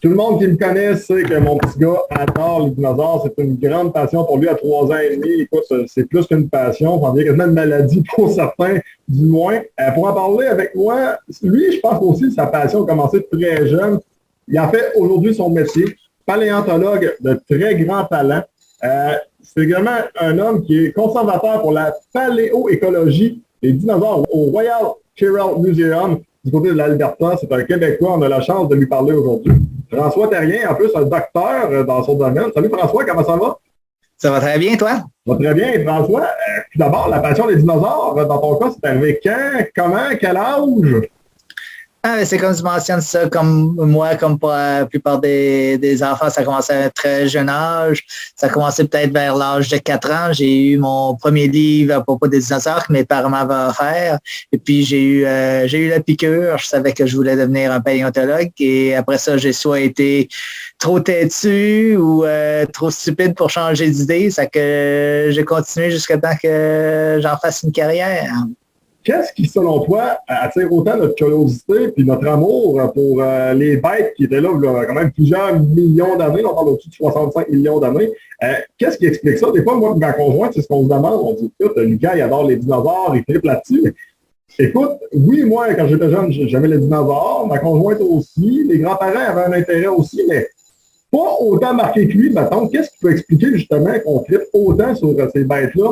Tout le monde qui me connaît sait que mon petit gars adore les dinosaures. C'est une grande passion pour lui à 3 ans et demi. Écoute, c'est plus qu'une passion. Ça en devient quasiment une maladie pour certains, du moins. Pour en parler avec moi, lui, je pense aussi que sa passion a commencé très jeune. Il en fait aujourd'hui son métier. Paléontologue de très grand talent. C'est également un homme qui est conservateur pour la paléoécologie des dinosaures au Royal Tyrrell Museum du côté de l'Alberta. C'est un Québécois. On a la chance de lui parler aujourd'hui. François Terrien, en plus, un docteur dans son domaine. Salut François, comment ça va? Ça va très bien, toi? Ça va très bien, François. Tout d'abord, la passion des dinosaures, dans ton cas, c'est arrivé quand, comment, quel âge? Ah, c'est comme tu mentionnes ça, comme moi, comme pour la plupart des enfants, ça commençait à un très jeune âge. Ça a commencé peut-être vers l'âge de 4 ans. J'ai eu mon premier livre à propos des dinosaures que mes parents m'avaient offert. Et puis, j'ai eu la piqûre. Je savais que je voulais devenir un paléontologue. Et après ça, j'ai soit été trop têtu ou trop stupide pour changer d'idée. Ça que j'ai continué jusqu'à temps que j'en fasse une carrière. Qu'est-ce qui, selon toi, attire autant notre curiosité puis notre amour pour les bêtes qui étaient là quand même plusieurs millions d'années, on parle au-dessus de 65 millions d'années. Qu'est-ce qui explique ça? Des fois, moi, ma conjointe, c'est ce qu'on se demande. On dit, écoute, Lucas, il adore les dinosaures, il triple là-dessus. Écoute, oui, moi, quand j'étais jeune, j'aimais les dinosaures, ma conjointe aussi, les grands-parents avaient un intérêt aussi, mais pas autant marqué que lui, mettons. Qu'est-ce qui peut expliquer justement qu'on triple autant sur ces bêtes-là?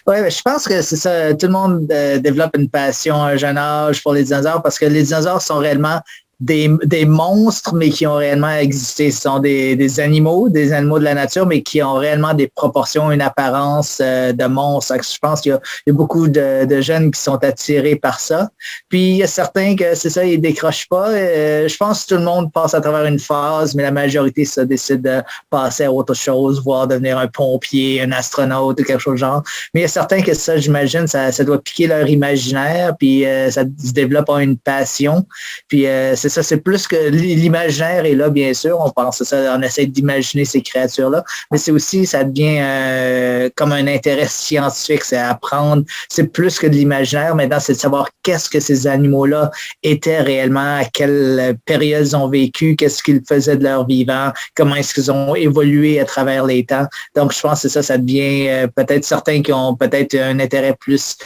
Oui, je pense que c'est ça. Tout le monde développe une passion à un jeune âge pour les dinosaures parce que les dinosaures sont réellement des monstres, mais qui ont réellement existé. Ce sont des animaux de la nature, mais qui ont réellement des proportions, une apparence de monstres. Je pense qu'il y a beaucoup de jeunes qui sont attirés par ça. Puis, il y a certains que c'est ça, ils décrochent pas. Je pense que tout le monde passe à travers une phase, mais la majorité, ça, décide de passer à autre chose, voire devenir un pompier, un astronaute ou quelque chose de genre. Mais il y a certains que ça, j'imagine, ça doit piquer leur imaginaire, puis ça se développe en une passion. Puis, c'est ça, c'est plus que l'imaginaire est là, bien sûr. On pense ça, on essaie d'imaginer ces créatures-là, mais c'est aussi, ça devient comme un intérêt scientifique, c'est apprendre. C'est plus que de l'imaginaire, maintenant, c'est de savoir qu'est-ce que ces animaux-là étaient réellement, à quelle période ils ont vécu, qu'est-ce qu'ils faisaient de leur vivant, comment est-ce qu'ils ont évolué à travers les temps. Donc, je pense que ça devient peut-être certains qui ont peut-être un intérêt plus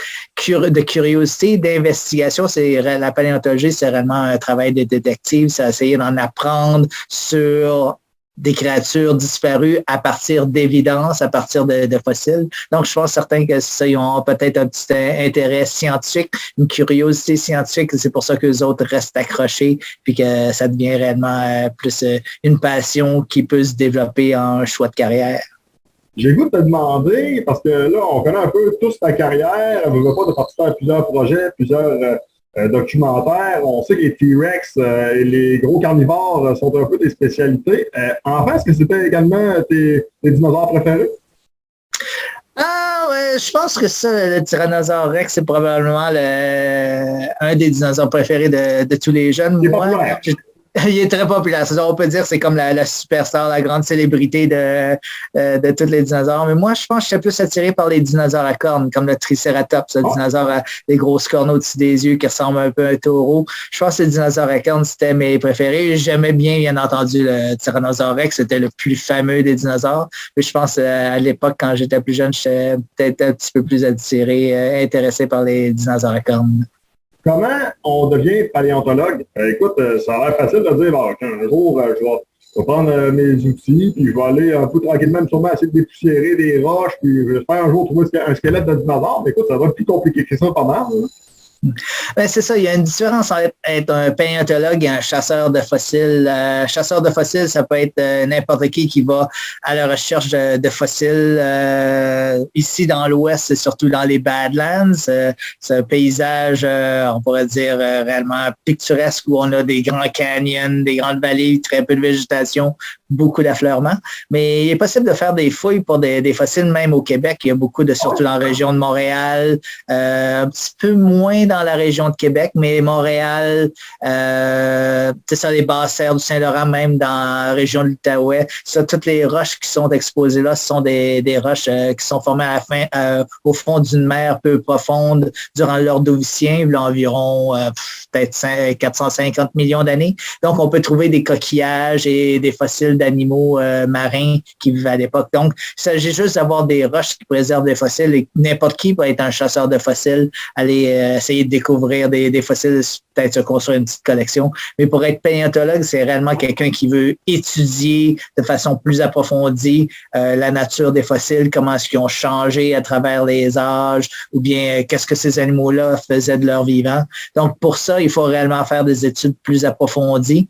de curiosité, d'investigation. La paléontologie, c'est réellement un travail de détective, c'est essayer d'en apprendre sur des créatures disparues à partir d'évidences, à partir de fossiles. Donc, je pense certains que ça, ils ont peut-être un petit intérêt scientifique, une curiosité scientifique. C'est pour ça que les autres restent accrochés, puis que ça devient réellement plus une passion qui peut se développer en choix de carrière. J'ai le goût de te demander, parce que là, on connaît un peu tous ta carrière, on ne veut pas de participer à plusieurs projets, plusieurs documentaires. On sait que les T-Rex et les gros carnivores sont un peu des spécialités. Enfin, est-ce que c'était également tes dinosaures préférés? Ah ouais, je pense que ça, le Tyrannosaure Rex, c'est probablement un des dinosaures préférés de tous les jeunes. C'est populaire. Il est très populaire. On peut dire que c'est comme la superstar, la grande célébrité de tous les dinosaures. Mais moi, je pense que j'étais plus attiré par les dinosaures à cornes, comme le Triceratops, le dinosaure à des grosses cornes au-dessus des yeux qui ressemble un peu à un taureau. Je pense que les dinosaures à cornes, c'était mes préférés. J'aimais bien entendu, le Tyrannosaure Rex. C'était le plus fameux des dinosaures. Mais je pense à l'époque, quand j'étais plus jeune, j'étais peut-être un petit peu plus attiré, intéressé par les dinosaures à cornes. Comment on devient paléontologue? Écoute, ça a l'air facile de dire, bon, un jour, je vais prendre mes outils, puis je vais aller un peu tranquillement, sûrement essayer de dépoussiérer des roches, puis j'espère un jour trouver un squelette de dinosaure. Mais écoute, ça va être plus compliqué que ça, pas mal. Hein? Ben, c'est ça, il y a une différence entre être un paléontologue et un chasseur de fossiles. Chasseur de fossiles, ça peut être n'importe qui va à la recherche de fossiles. Ici, dans l'Ouest, c'est surtout dans les Badlands. C'est un paysage, on pourrait dire, réellement picturesque où on a des grands canyons, des grandes vallées, très peu de végétation, beaucoup d'affleurements. Mais il est possible de faire des fouilles pour des fossiles, même au Québec. Il y a beaucoup surtout dans la région de Montréal, un petit peu moins dans la région de Québec, mais Montréal, c'est ça, les basses-serres du Saint-Laurent, même dans la région de l'Outaouais. Ça, toutes les roches qui sont exposées là, ce sont des roches qui sont formées à la fin, au fond d'une mer peu profonde durant l'Ordovicien, il y a environ peut-être 450 millions d'années. Donc, on peut trouver des coquillages et des fossiles d'animaux marins qui vivaient à l'époque. Donc, il s'agit juste d'avoir des roches qui préservent des fossiles et n'importe qui peut être un chasseur de fossiles, aller essayer de découvrir des fossiles, peut-être se construire une petite collection. Mais pour être paléontologue, c'est réellement quelqu'un qui veut étudier de façon plus approfondie la nature des fossiles, comment est-ce qu'ils ont changé à travers les âges, ou bien qu'est-ce que ces animaux-là faisaient de leur vivant. Donc, pour ça, il faut réellement faire des études plus approfondies.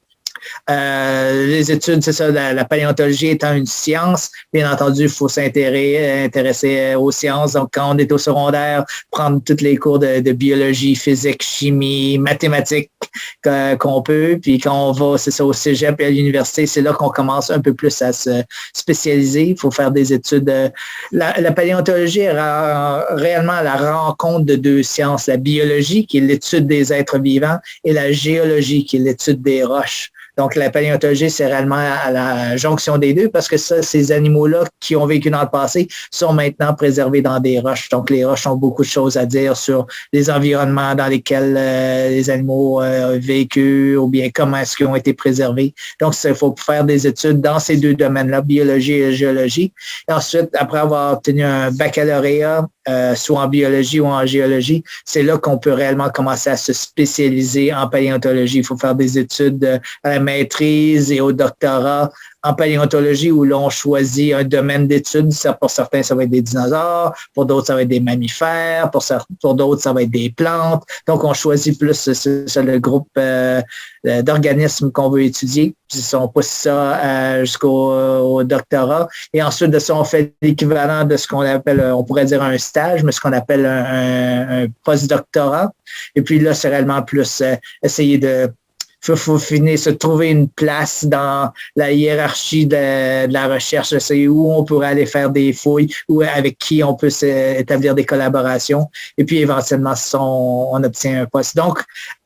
Les études, c'est ça, la paléontologie étant une science, bien entendu, il faut s'intéresser aux sciences. Donc, quand on est au secondaire, prendre tous les cours de biologie, physique, chimie, mathématiques qu'on peut. Puis quand on va, c'est ça, au cégep et à l'université, c'est là qu'on commence un peu plus à se spécialiser. Il faut faire des études. La paléontologie est réellement à la rencontre de deux sciences. La biologie, qui est l'étude des êtres vivants, et la géologie, qui est l'étude des roches. Donc, la paléontologie, c'est réellement à la jonction des deux parce que ça, ces animaux-là qui ont vécu dans le passé sont maintenant préservés dans des roches. Donc, les roches ont beaucoup de choses à dire sur les environnements dans lesquels les animaux ont vécu ou bien comment est-ce qu'ils ont été préservés. Donc, il faut faire des études dans ces deux domaines-là, biologie et géologie. Et ensuite, après avoir obtenu un baccalauréat, soit en biologie ou en géologie, c'est là qu'on peut réellement commencer à se spécialiser en paléontologie. Il faut faire des études à la maîtrise et au doctorat en paléontologie où l'on choisit un domaine d'études. Pour certains, ça va être des dinosaures, pour d'autres, ça va être des mammifères, pour d'autres, ça va être des plantes. Donc, on choisit plus le groupe d'organismes qu'on veut étudier. Puis, on pousse ça jusqu'au doctorat. Et ensuite de ça, on fait l'équivalent de ce qu'on appelle, on pourrait dire un stage, mais ce qu'on appelle un postdoctorat. Et puis là, c'est réellement plus essayer de faut finir, se trouver une place dans la hiérarchie de la recherche, c'est où on pourrait aller faire des fouilles ou avec qui on peut établir des collaborations. Et puis, éventuellement, on obtient un poste. Donc,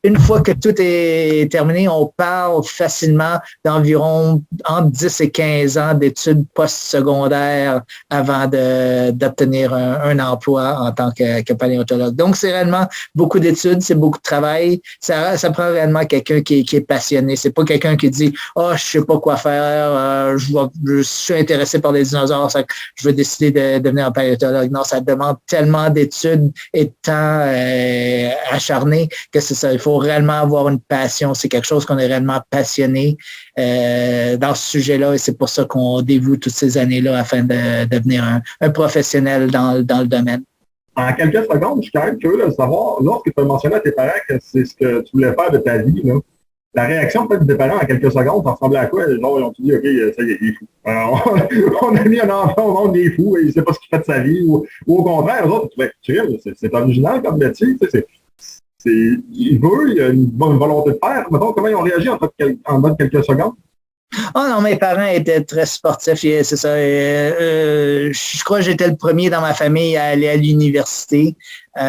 une fois que tout est terminé, on parle facilement d'environ entre 10 et 15 ans d'études postsecondaires avant d'obtenir un emploi en tant que paléontologue. Donc, c'est réellement beaucoup d'études, c'est beaucoup de travail. Ça prend réellement quelqu'un qui est passionné. C'est pas quelqu'un qui dit « Ah, je sais pas quoi faire, je suis intéressé par les dinosaures, je veux décider de devenir un paléontologue. » Non, ça demande tellement d'études et de temps acharné que c'est ça. Il faut réellement avoir une passion. C'est quelque chose qu'on est réellement passionné dans ce sujet-là et c'est pour ça qu'on dévoue toutes ces années-là afin de devenir un professionnel dans le domaine. En quelques secondes, je suis quand même curieux de savoir, lorsque tu as mentionné à tes parents que c'est ce que tu voulais faire de ta vie, là, la réaction peut-être des parents en quelques secondes, ça ressemblait à quoi? Genre, ils ont dit, OK, ça y est, il est fou. Alors, on a mis un enfant au monde, il est fou, il ne sait pas ce qu'il fait de sa vie. Ou au contraire, eux autres, c'est original comme métier. Il veut, il a une bonne volonté de faire. Mettons, comment ils ont réagi en bas de quelques secondes? Oh non, mes parents étaient très sportifs, c'est ça. Je crois que j'étais le premier dans ma famille à aller à l'université. Tout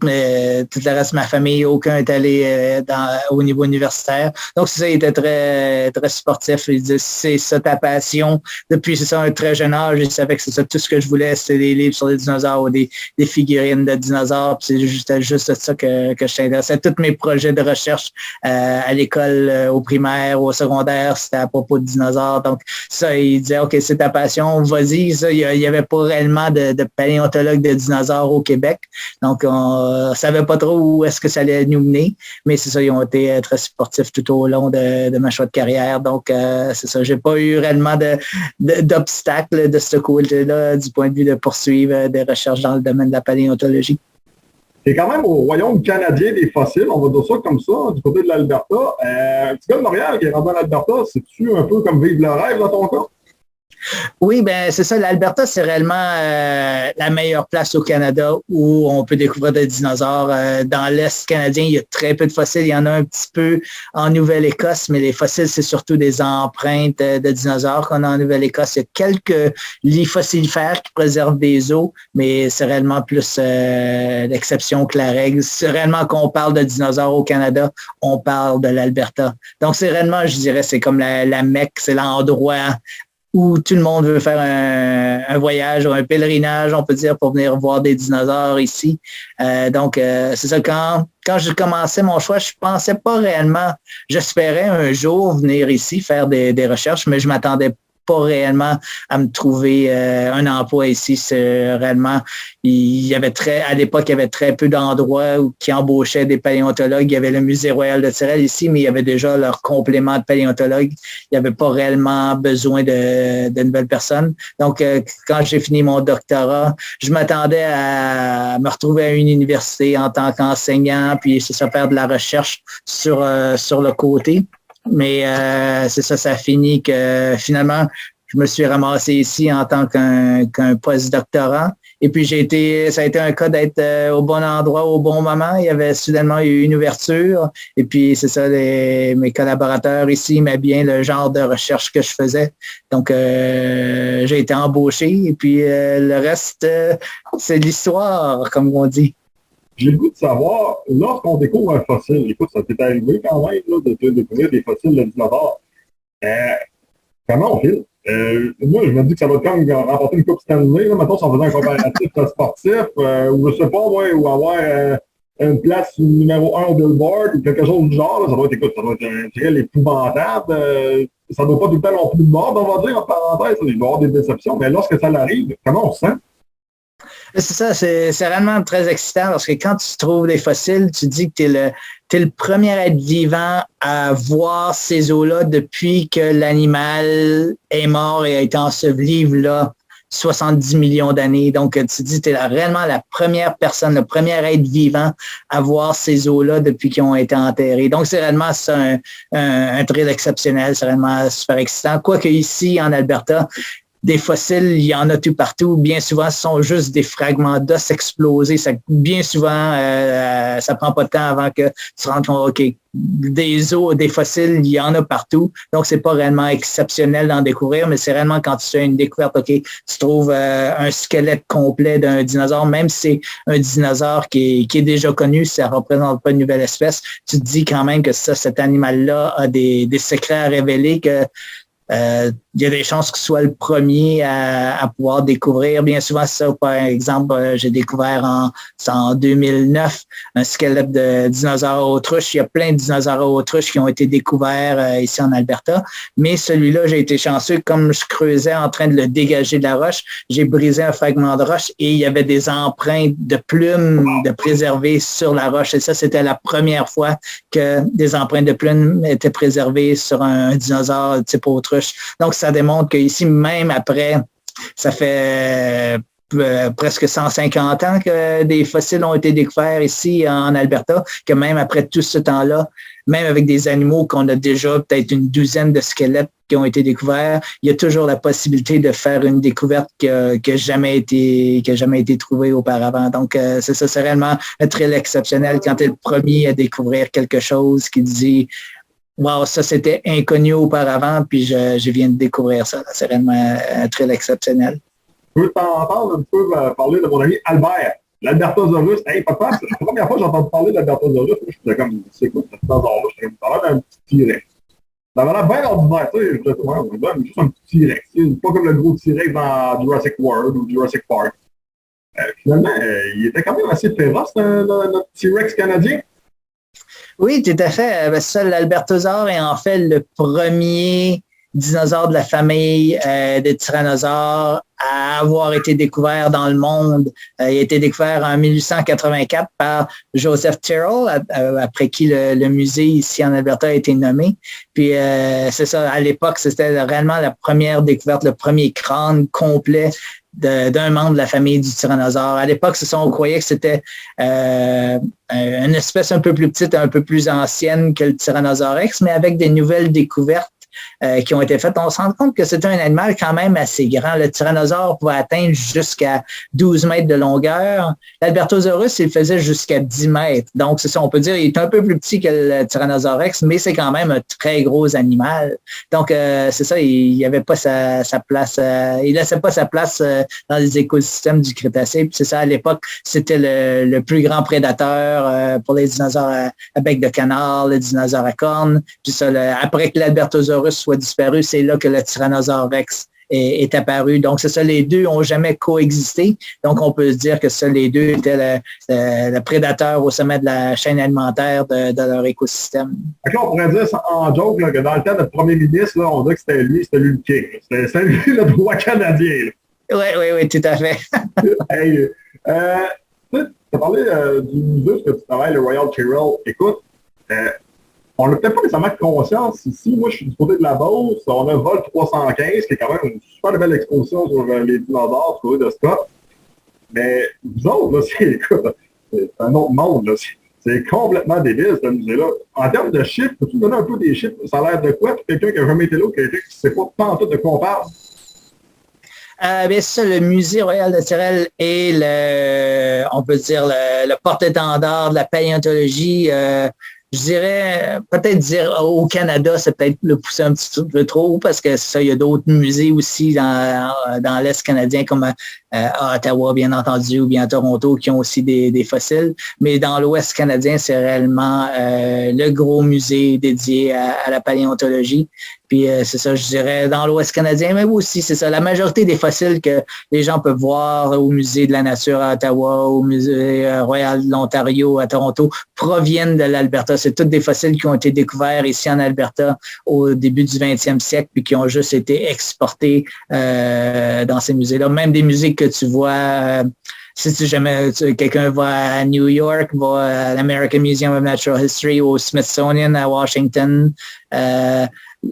le reste de ma famille, aucun est allé au niveau universitaire. Donc, c'est ça, il était très, très sportif. Il disait, c'est ça ta passion. Depuis, c'est ça, un très jeune âge, il savait que c'est ça, tout ce que je voulais, c'était des livres sur les dinosaures ou des figurines de dinosaures. Puis c'est juste ça que je t'intéressais. Tous mes projets de recherche à l'école, au primaire, au secondaire, c'était à propos de dinosaures. Donc, ça, il disait, OK, c'est ta passion, vas-y. Ça, il n'y avait pas réellement de paléontologue de dinosaures au Québec. Donc, on ne savait pas trop où est-ce que ça allait nous mener, mais c'est ça, ils ont été très sportifs tout au long de ma choix de carrière. Donc, c'est ça, j'ai pas eu réellement d'obstacles de ce côté-là du point de vue de poursuivre des recherches dans le domaine de la paléontologie. C'est quand même au royaume canadien des fossiles, on va dire ça comme ça, du côté de l'Alberta. Un petit gars de Montréal qui est rendu en Alberta, c'est-tu un peu comme vivre le rêve dans ton cas? Oui, ben c'est ça. L'Alberta, c'est réellement la meilleure place au Canada où on peut découvrir des dinosaures. Dans l'Est canadien, il y a très peu de fossiles. Il y en a un petit peu en Nouvelle-Écosse, mais les fossiles, c'est surtout des empreintes de dinosaures qu'on a en Nouvelle-Écosse. Il y a quelques lits fossilifères qui préservent des os, mais c'est réellement plus l'exception que la règle. C'est réellement qu'on parle de dinosaures au Canada, on parle de l'Alberta. Donc, c'est réellement, je dirais, c'est comme la Mecque, c'est l'endroit où tout le monde veut faire un voyage ou un pèlerinage, on peut dire, pour venir voir des dinosaures ici. C'est ça, quand je commençais mon choix, je pensais pas réellement, j'espérais un jour venir ici faire des recherches, mais je m'attendais pas réellement à me trouver un emploi ici. C'est réellement, à l'époque, il y avait très peu d'endroits qui embauchaient des paléontologues. Il y avait le Musée royal de Tyrrell ici, mais il y avait déjà leur complément de paléontologue. Il n'y avait pas réellement besoin de nouvelles personnes. Donc, quand j'ai fini mon doctorat, je m'attendais à me retrouver à une université en tant qu'enseignant, puis c'est ça, faire de la recherche sur le côté. Mais c'est ça, ça a fini que finalement, je me suis ramassé ici en tant qu'un post-doctorant. Et puis ça a été un cas d'être au bon endroit au bon moment. Il y avait soudainement eu une ouverture. Et puis c'est ça, mes collaborateurs ici aimaient bien le genre de recherche que je faisais. Donc j'ai été embauché. Et puis le reste, c'est l'histoire, comme on dit. J'ai le goût de savoir, lorsqu'on découvre un fossile, écoute, ça t'est arrivé quand même là, de découvrir des fossiles de dinosaures. Comment on file? Moi, je me dis que ça va comme remporter une coupe Stanley. Là. Maintenant, si on faisait un comparatif sportif, ou je sais pas, moi, ou avoir une place numéro 1 au Billboard, ou quelque chose du genre, là, ça doit être, je dirais, l'épouvantable. Ça ne doit pas tout le temps non plus de mort, on va dire, en parenthèse. Il doit y avoir des déceptions, mais lorsque ça arrive, comment on se sent? C'est ça, c'est vraiment très excitant parce que quand tu trouves des fossiles, tu dis que tu es le premier être vivant à voir ces os-là depuis que l'animal est mort et a été enseveli là 70 millions d'années. Donc, tu dis que tu es réellement la première personne, le premier être vivant à voir ces os-là depuis qu'ils ont été enterrés. Donc, c'est réellement ça un trait exceptionnel, c'est réellement super excitant. Quoique ici, en Alberta, des fossiles, il y en a tout partout. Bien souvent, ce sont juste des fragments d'os explosés. Bien souvent, ça prend pas de temps avant que tu te rendes compte, OK, des os, des fossiles, il y en a partout. Donc, c'est pas réellement exceptionnel d'en découvrir, mais c'est réellement quand tu fais une découverte, OK, tu trouves un squelette complet d'un dinosaure, même si c'est un dinosaure qui est déjà connu, ça représente pas une nouvelle espèce, tu te dis quand même que cet animal-là a des secrets à révéler que il y a des chances que ce soit le premier à pouvoir découvrir. Bien souvent, ça, par exemple, j'ai découvert en 2009 un squelette de dinosaure autruche. Il y a plein de dinosaures autruches qui ont été découverts ici en Alberta. Mais celui-là, j'ai été chanceux. Comme je creusais en train de le dégager de la roche, j'ai brisé un fragment de roche et il y avait des empreintes de plumes de préservées sur la roche. Et ça, c'était la première fois que des empreintes de plumes étaient préservées sur un dinosaure type autruche. Donc, ça démontre qu'ici, même après, ça fait presque 150 ans que des fossiles ont été découverts ici en Alberta, que même après tout ce temps-là, même avec des animaux qu'on a déjà peut-être une douzaine de squelettes qui ont été découverts, il y a toujours la possibilité de faire une découverte qui n'a jamais été trouvée auparavant. Donc, c'est ça, c'est réellement très exceptionnel quand tu es le premier à découvrir quelque chose qui dit wow, ça c'était inconnu auparavant, puis je viens de découvrir ça. C'est vraiment très exceptionnel. Je veux t'entendre un peu parler de mon ami Albert, l'Albertosaurus. Hey, papa, c'est la première fois que j'entends parler de l'Albertosaurus. Je faisais comme, c'est quoi ce dinosaure-là? Je parlais d'un petit T-Rex. Ça avait l'air bien ordinaire, tu sais. Je disais, juste un petit T-Rex. C'est pas comme le gros T-Rex dans Jurassic World ou Jurassic Park. Finalement, il était quand même assez féroce, notre T-Rex canadien. Oui, tout à fait. Ça, l'Albertosaure est en fait le premier dinosaure de la famille des tyrannosaures à avoir été découvert dans le monde. Il a été découvert en 1884 par Joseph Tyrrell, après qui le musée ici en Alberta a été nommé. Puis c'est ça, à l'époque, c'était réellement la première découverte, le premier crâne complet d'un membre de la famille du tyrannosaure. À l'époque, on croyait que c'était une espèce un peu plus petite, un peu plus ancienne que le Tyrannosaure Rex, mais avec des nouvelles découvertes qui ont été faites, on se rend compte que c'est un animal quand même assez grand. Le tyrannosaure pouvait atteindre jusqu'à 12 mètres de longueur. L'Albertosaurus, il faisait jusqu'à 10 mètres. Donc, c'est ça, on peut dire, il est un peu plus petit que le Tyrannosaure Rex, mais c'est quand même un très gros animal. Donc, c'est ça, il n'avait pas sa place, il laissait pas sa place dans les écosystèmes du Crétacé. Puis c'est ça, à l'époque, c'était le plus grand prédateur pour les dinosaures à bec de canard, les dinosaures à cornes. Puis ça, après que l'Albertosaurus soit disparu, c'est là que le Tyrannosaure Rex est apparu. Donc, c'est ça, les deux n'ont jamais coexisté. Donc, on peut se dire que ça, les deux étaient le prédateur au sommet de la chaîne alimentaire de leur écosystème. Là, on pourrait dire en joke là, que dans le temps de premier ministre, là, on dit que c'était lui le king. C'était lui le droit canadien. Oui, tout à fait. Hey, tu as parlé du musée que tu travailles, le Royal Tyrrell. Écoute, on n'a peut-être pas nécessairement conscience ici. Moi, je suis du côté de la Beauce. On a Vol 315, qui est quand même une super belle exposition sur les dinosaures, du côté de Scott. Mais vous autres, là, c'est un autre monde. Là. C'est complètement débile, ce musée-là. En termes de chiffres, peux-tu me donner un peu des chiffres? Ça a l'air de quoi? Pour quelqu'un qui a jamais été là, quelqu'un qui ne sait pas tant tout de quoi on parle? Bien, ça, le Musée Royal de Tyrrell est on peut dire, le porte-étendard de la paléontologie. Je dirais, peut-être dire au Canada, c'est peut-être le pousser un petit peu trop parce que ça, il y a d'autres musées aussi dans l'Est canadien comme à Ottawa, bien entendu, ou bien à Toronto, qui ont aussi des fossiles. Mais dans l'Ouest canadien, c'est réellement le gros musée dédié à la paléontologie. Puis c'est ça, je dirais, dans l'Ouest canadien, mais aussi, c'est ça, la majorité des fossiles que les gens peuvent voir au Musée de la nature à Ottawa, au Musée Royal de l'Ontario à Toronto, proviennent de l'Alberta. C'est tous des fossiles qui ont été découverts ici en Alberta au début du 20e siècle, puis qui ont juste été exportés dans ces musées-là. Même des musées que tu vois... si jamais quelqu'un va à New York, va à l'American Museum of Natural History, au Smithsonian à Washington,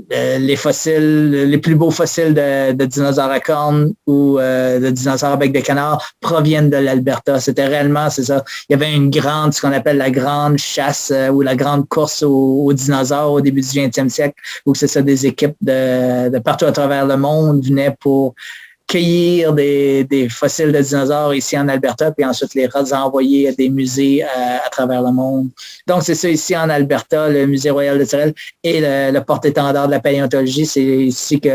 les fossiles, les plus beaux fossiles de dinosaures à cornes ou de dinosaures à bec de canard proviennent de l'Alberta. C'était réellement, c'est ça. Il y avait une grande, ce qu'on appelle la grande chasse ou la grande course aux dinosaures au début du 20e siècle, où c'est ça, des équipes de partout à travers le monde venaient pour cueillir des fossiles de dinosaures ici en Alberta, puis ensuite les envoyer à des musées à travers le monde. Donc, c'est ça ici en Alberta, le Musée Royal de Tyrrell et le porte-étendard de la paléontologie. C'est ici qu'on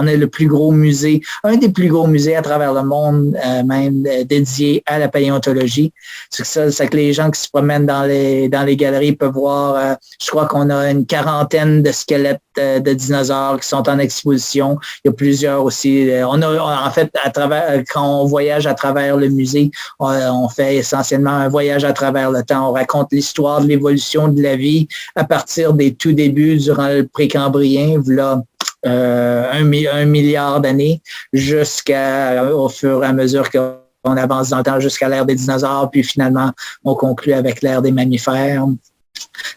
a le plus gros musée, un des plus gros musées à travers le monde, même dédié à la paléontologie. C'est que les gens qui se promènent dans les galeries peuvent voir, je crois qu'on a une quarantaine de squelettes de dinosaures qui sont en exposition. Il y a plusieurs aussi. En fait, quand on voyage à travers le musée, on fait essentiellement un voyage à travers le temps. On raconte l'histoire de l'évolution de la vie à partir des tout débuts durant le Précambrien, voilà, 1 milliard d'années, jusqu'au fur et à mesure qu'on avance dans le temps, jusqu'à l'ère des dinosaures, puis finalement, on conclut avec l'ère des mammifères.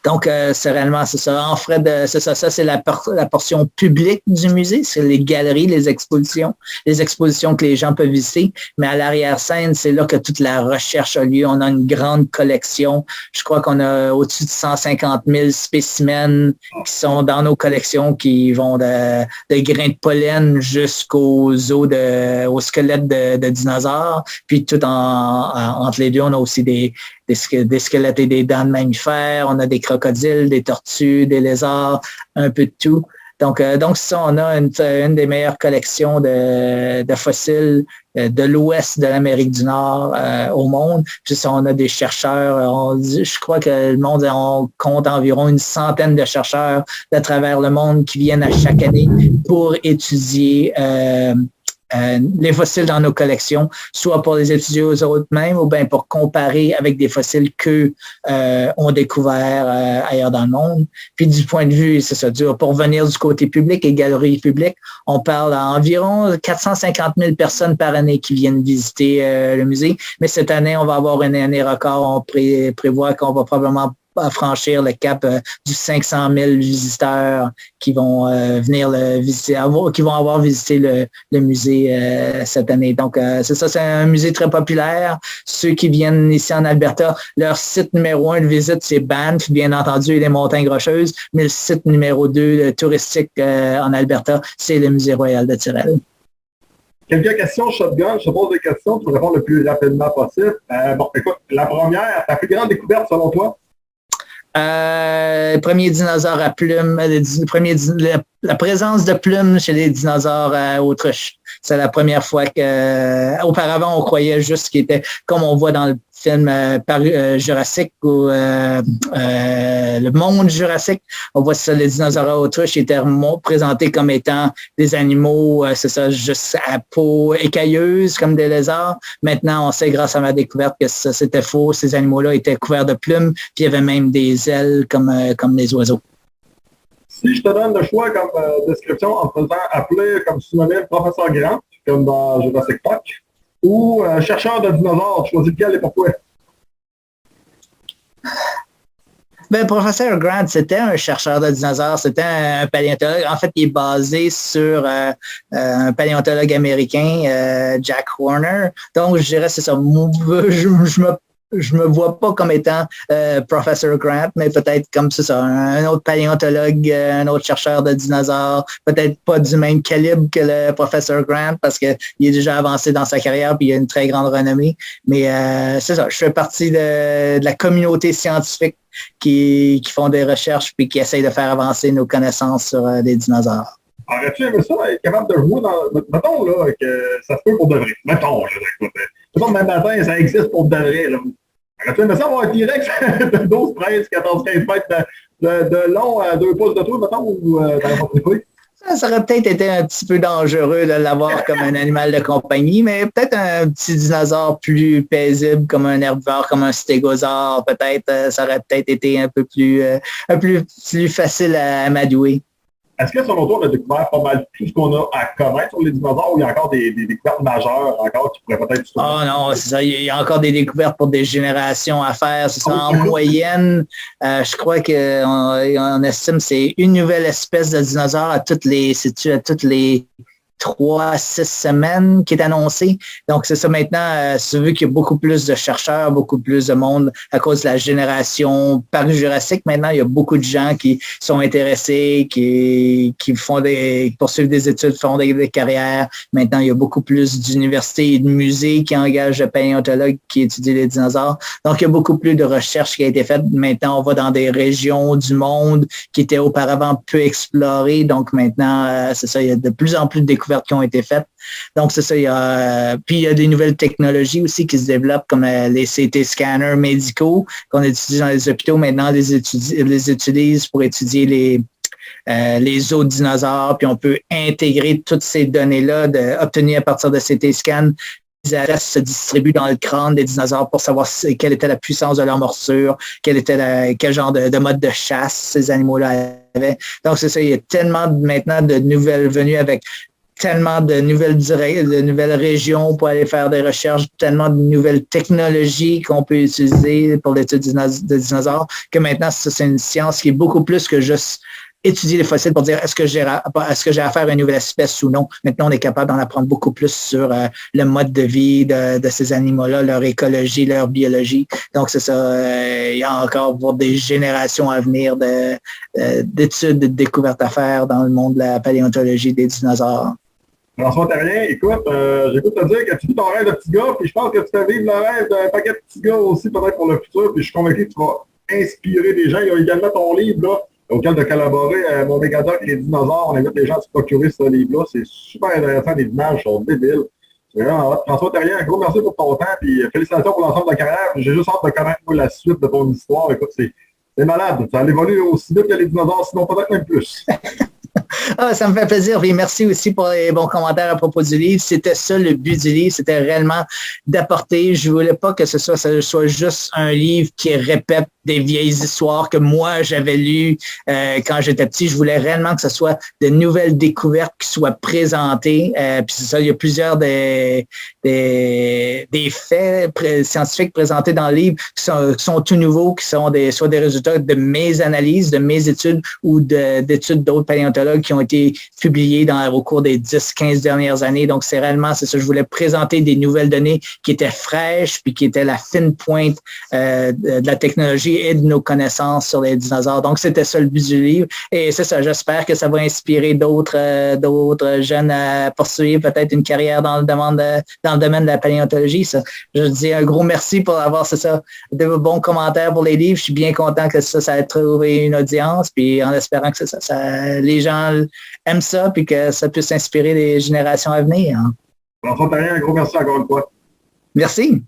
Donc, c'est réellement, c'est ça. En frais c'est ça. Ça, c'est la portion publique du musée. C'est les galeries, les expositions que les gens peuvent visiter. Mais à l'arrière-scène, c'est là que toute la recherche a lieu. On a une grande collection. Je crois qu'on a au-dessus de 150 000 spécimens qui sont dans nos collections, qui vont de grains de pollen jusqu'aux os aux squelettes de dinosaures. Puis tout entre les deux, on a aussi des squelettes et des dents de mammifères, on a des crocodiles, des tortues, des lézards, un peu de tout. Donc ça, on a une des meilleures collections de fossiles de l'ouest de l'Amérique du Nord au monde. Puis ça, on a des chercheurs, je crois que le monde, on compte environ une centaine de chercheurs de travers le monde qui viennent à chaque année pour étudier les fossiles dans nos collections, soit pour les étudier eux-mêmes ou bien pour comparer avec des fossiles qu'eux ont découvert ailleurs dans le monde. Puis du point de vue, c'est ça, pour venir du côté public et galeries publiques, on parle d'environ 450 000 personnes par année qui viennent visiter le musée. Mais cette année, on va avoir une année record. On prévoit qu'on va probablement franchir le cap du 500 000 visiteurs qui vont venir le visiter, qui vont avoir visité le musée cette année. Donc, c'est ça, c'est un musée très populaire. Ceux qui viennent ici en Alberta, leur site numéro 1 de visite, c'est Banff, bien entendu, et les Montagnes Rocheuses, mais le site numéro 2 touristique en Alberta, c'est le Musée Royal de Tyrrell. Quelques questions shotgun, je te pose des questions, tu peux répondre le plus rapidement possible. Bon, écoute, la première, ta plus grande découverte selon toi? Premier dinosaure à plumes, la présence de plumes chez les dinosaures à Autruche. C'est la première fois auparavant on croyait juste qu'il était, comme on voit dans le film Jurassic ou le monde Jurassic, on voit ça, les dinosaures à Autruche étaient présentés comme étant des animaux, c'est ça, juste à peau écailleuse comme des lézards. Maintenant, on sait grâce à ma découverte que ça c'était faux. Ces animaux-là étaient couverts de plumes, puis il y avait même des ailes comme les oiseaux. Si je te donne le choix comme description en te faisant appeler comme synonyme professeur Grant, comme dans Jurassic Park, ou chercheur de dinosaures, tu choisis lequel et pourquoi? Ben, professeur Grant, c'était un chercheur de dinosaures, c'était un paléontologue. En fait, il est basé sur un paléontologue américain, Jack Horner. Donc, je dirais, c'est ça. Je me vois pas comme étant Professor Grant, mais peut-être comme c'est ça, un autre paléontologue, un autre chercheur de dinosaures, peut-être pas du même calibre que le Professor Grant parce qu'il est déjà avancé dans sa carrière puis il a une très grande renommée. Mais c'est ça, je fais partie de la communauté scientifique qui font des recherches puis qui essayent de faire avancer nos connaissances sur des dinosaures. Aurais-tu aimé ça, être capable de jouer dans... Mettons là, que ça se peut pour de vrai. Mettons, là, écoute. Mettons, même matin, ça existe pour de vrai, là. Aurais-tu aimé ça avoir un T-Rex de 12, 13, 14, 15 mètres de long à 2 pouces de tour, mettons, ou dans la propriété? Ça aurait peut-être été un petit peu dangereux de l'avoir comme un animal de compagnie, mais peut-être un petit dinosaure plus paisible comme un herbivore, comme un stégosaure, peut-être, ça aurait peut-être été un peu plus facile à amadouer. Est-ce que selon toi, on a découvert pas mal tout ce qu'on a à connaître sur les dinosaures ou il y a encore des découvertes majeures encore qui pourraient peut-être... Oh non, c'est ça. Il y a encore des découvertes pour des générations à faire. C'est ça. En moyenne, je crois qu'on estime que c'est une nouvelle espèce de dinosaure à toutes les 3 à 6 semaines qui est annoncé. Donc, c'est ça maintenant, c'est vu qu'il y a beaucoup plus de chercheurs, beaucoup plus de monde à cause de la génération parc Jurassique. Maintenant, il y a beaucoup de gens qui sont intéressés, qui poursuivent des études, font des carrières. Maintenant, il y a beaucoup plus d'universités et de musées qui engagent des paléontologues qui étudient les dinosaures. Donc, il y a beaucoup plus de recherches qui a été faite. Maintenant, on va dans des régions du monde qui étaient auparavant peu explorées. Donc, maintenant, c'est ça, il y a de plus en plus de découvertes qui ont été faites. Donc, c'est ça. Puis, il y a des nouvelles technologies aussi qui se développent, comme les CT scanners médicaux qu'on utilise dans les hôpitaux. Maintenant, les utilisent pour étudier les os de dinosaures. Puis, on peut intégrer toutes ces données-là obtenues à partir de CT scans. Les adresses se distribuent dans le crâne des dinosaures pour savoir quelle était la puissance de leur morsure, quel genre de mode de chasse ces animaux-là avaient. Donc, c'est ça. Il y a tellement maintenant de nouvelles venues avec tellement de nouvelles régions pour aller faire des recherches, tellement de nouvelles technologies qu'on peut utiliser pour l'étude de dinosaures, que maintenant, c'est une science qui est beaucoup plus que juste étudier les fossiles pour dire est-ce que j'ai affaire à une nouvelle espèce ou non. Maintenant, on est capable d'en apprendre beaucoup plus sur le mode de vie de ces animaux-là, leur écologie, leur biologie. Donc, c'est ça. Il y a encore pour des générations à venir d'études, de découvertes à faire dans le monde de la paléontologie des dinosaures. François Terrien, écoute, j'écoute te dire que tu vis ton rêve de petit gars, puis je pense que tu fais vivre le rêve d'un paquet de petits gars aussi, peut-être pour le futur, puis je suis convaincu que tu vas inspirer des gens. Il y a également ton livre, là, auquel de collaborer, Mon mégadoc et les dinosaures. On invite les gens à se procurer ce livre-là. C'est super intéressant, les images sont débiles. C'est vraiment François Terrien, un gros merci pour ton temps, puis félicitations pour l'ensemble de la carrière. J'ai juste hâte de connaître la suite de ton histoire. Écoute, c'est malade. Ça évolue aussi vite que les dinosaures, sinon peut-être même plus. Ah, ça me fait plaisir. Et merci aussi pour les bons commentaires à propos du livre. C'était ça le but du livre. C'était réellement d'apporter. Je voulais pas que ça soit juste un livre qui répète des vieilles histoires que moi j'avais lues quand j'étais petit. Je voulais réellement que ce soit de nouvelles découvertes qui soient présentées. Puis c'est ça, il y a plusieurs des faits scientifiques présentés dans le livre qui sont tout nouveaux, qui sont soit des résultats de mes analyses, de mes études ou d'études d'autres paléontologues qui ont été publiés au cours des 10-15 dernières années. Donc, c'est ça. Je voulais présenter des nouvelles données qui étaient fraîches puis qui étaient la fine pointe de la technologie et de nos connaissances sur les dinosaures. Donc, c'était ça le but du livre. Et c'est ça, j'espère que ça va inspirer d'autres jeunes à poursuivre peut-être une carrière dans le domaine de la paléontologie. Ça. Je dis un gros merci pour avoir, de bons commentaires pour les livres. Je suis bien content que ça ait trouvé une audience, puis en espérant que les gens aiment ça, puis que ça puisse inspirer les générations à venir. François Therrien, un gros merci encore une fois. Merci.